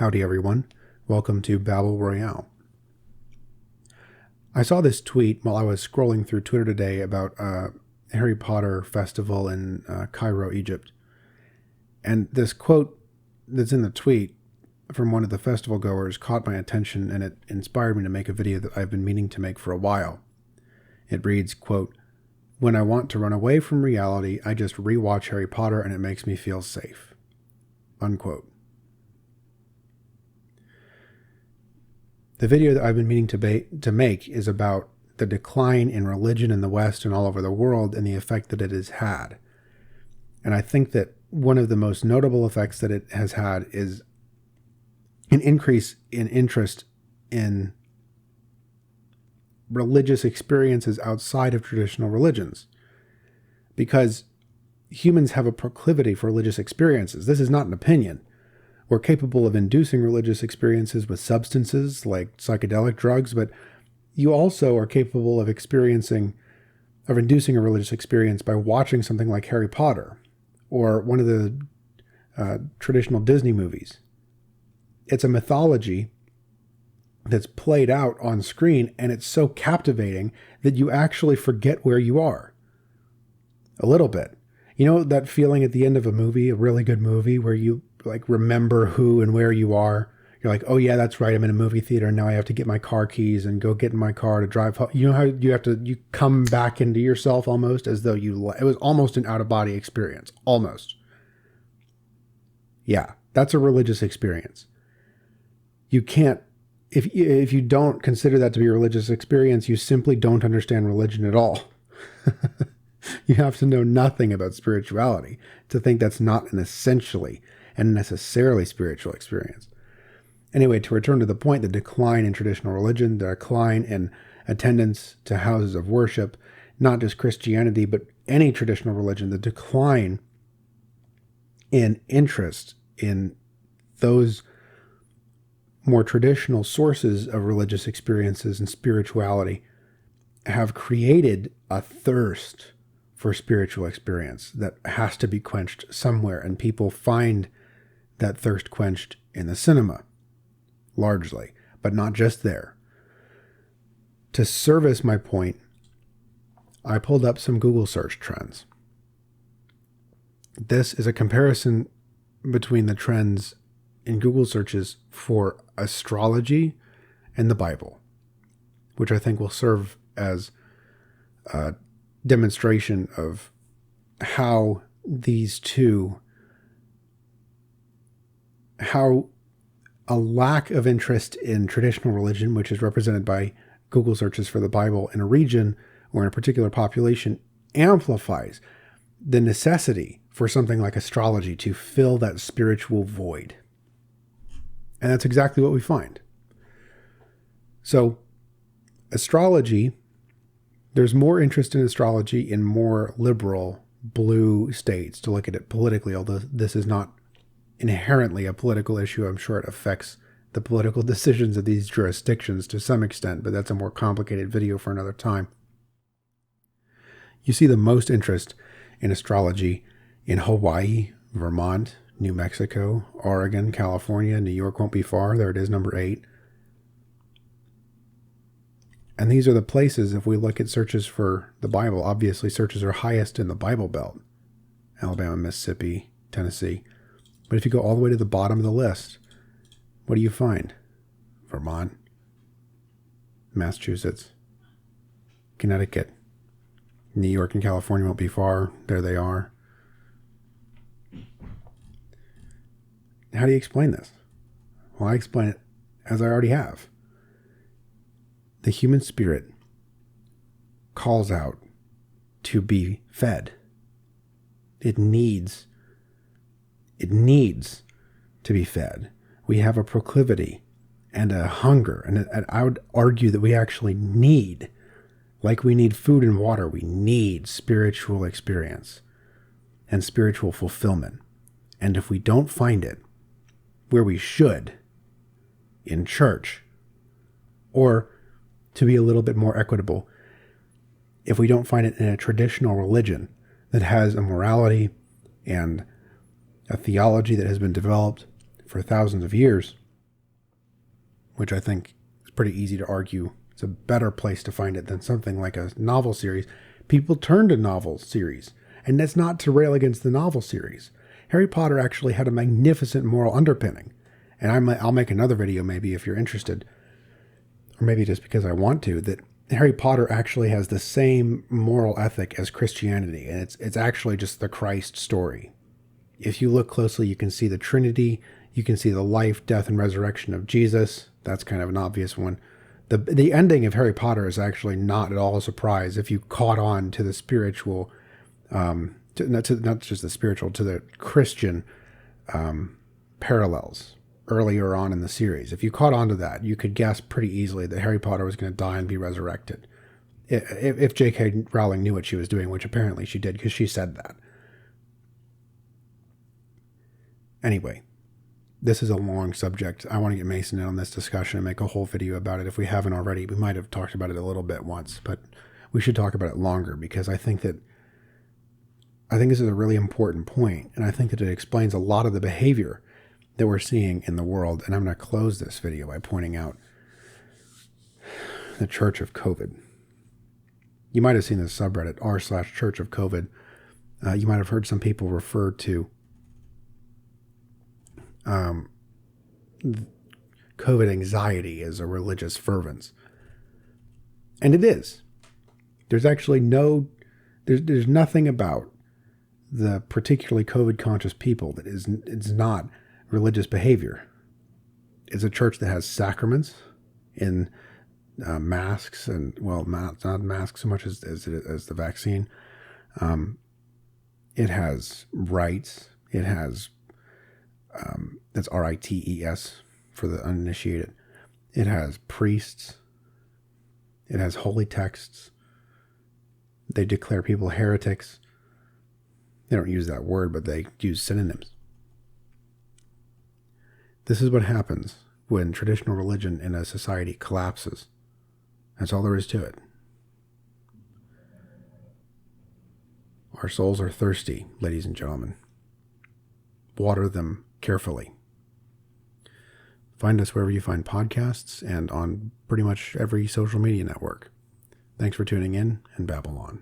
Howdy everyone, welcome to Babel Royale. I saw this tweet while I was scrolling through Twitter today about a Harry Potter festival in Cairo, Egypt. And this quote that's in the tweet from one of the festival goers caught my attention, and it inspired me to make a video that I've been meaning to make for a while. It reads, quote, "When I want to run away from reality, I just rewatch Harry Potter and it makes me feel safe." Unquote. The video that I've been meaning to make is about the decline in religion in the West and all over the world and the effect that it has had. And I think that one of the most notable effects that it has had is an increase in interest in religious experiences outside of traditional religions. Because humans have a proclivity for religious experiences. This is not an opinion. We're capable of inducing religious experiences with substances like psychedelic drugs, but you also are capable of inducing a religious experience by watching something like Harry Potter or one of the traditional Disney movies. It's a mythology that's played out on screen, and it's so captivating that you actually forget where you are. A little bit. You know that feeling at the end of a movie, a really good movie, where you remember who and where you are? You're like, oh yeah, that's right, I'm in a movie theater and now I have to get my car keys and go get in my car to drive home. You know how you come back into yourself almost as though it was almost an out-of-body experience. Almost. Yeah, that's a religious experience. You can't, if you don't consider that to be a religious experience, you simply don't understand religion at all. You have to know nothing about spirituality to think that's not an essentially and necessarily spiritual experience. Anyway, to return to the point, the decline in traditional religion, the decline in attendance to houses of worship, not just Christianity, but any traditional religion, the decline in interest in those more traditional sources of religious experiences and spirituality have created a thirst for spiritual experience that has to be quenched somewhere, and people find that thirst quenched in the cinema, largely, but not just there. To service my point, I pulled up some Google search trends. This is a comparison between the trends in Google searches for astrology and the Bible, which I think will serve as a demonstration of how a lack of interest in traditional religion, which is represented by Google searches for the Bible in a region or in a particular population, amplifies the necessity for something like astrology to fill that spiritual void. And that's exactly what we find. So, astrology, there's more interest in astrology in more liberal blue states, to look at it politically, although this is not inherently a political issue. I'm sure it affects the political decisions of these jurisdictions to some extent, but that's a more complicated video for another time. You see the most interest in astrology in Hawaii, Vermont, New Mexico, Oregon, California. New York won't be far. There it is, number 8. And these are the places, if we look at searches for the Bible, obviously searches are highest in the Bible Belt. Alabama, Mississippi, Tennessee. But if you go all the way to the bottom of the list, what do you find? Vermont, Massachusetts, Connecticut, New York and California won't be far. There they are. How do you explain this? Well, I explain it as I already have. The human spirit calls out to be fed. It needs to be fed. We have a proclivity and a hunger, and I would argue that we actually need, like we need food and water, we need spiritual experience and spiritual fulfillment. And if we don't find it where we should, in church, or to be a little bit more equitable, if we don't find it in a traditional religion that has a morality and a theology that has been developed for thousands of years, which I think is pretty easy to argue it's a better place to find it than something like a novel series, people turn to novel series. And that's not to rail against the novel series. Harry Potter actually had a magnificent moral underpinning. And I'll make another video maybe if you're interested, or maybe just because I want to, that Harry Potter actually has the same moral ethic as Christianity. And it's actually just the Christ story. If you look closely, you can see the Trinity. You can see the life, death, and resurrection of Jesus. That's kind of an obvious one. The ending of Harry Potter is actually not at all a surprise if you caught on to the spiritual, not just the spiritual, to the Christian parallels earlier on in the series. If you caught on to that, you could guess pretty easily that Harry Potter was going to die and be resurrected. If J.K. Rowling knew what she was doing, which apparently she did because she said that. Anyway. This is a long subject. I want to get Mason in on this discussion and make a whole video about it. If we haven't already, we might have talked about it a little bit once, but we should talk about it longer because I think this is a really important point, and I think that it explains a lot of the behavior that we're seeing in the world. And I'm going to close this video by pointing out the Church of COVID. You might have seen this subreddit, r/Church of COVID. You might have heard some people refer to COVID anxiety as a religious fervence. And it is. There's actually there's nothing about the particularly COVID conscious people that it's not religious behavior. It's a church that has sacraments in masks and, well, not masks so much as the vaccine. It has rites. It has that's rites for the uninitiated. It has priests. It has holy texts. They declare people heretics. They don't use that word, but they use synonyms. This is what happens when traditional religion in a society collapses. That's all there is to it. Our souls are thirsty, ladies and gentlemen. Water them carefully. Find us wherever you find podcasts and on pretty much every social media network. Thanks for tuning in, and Babylon.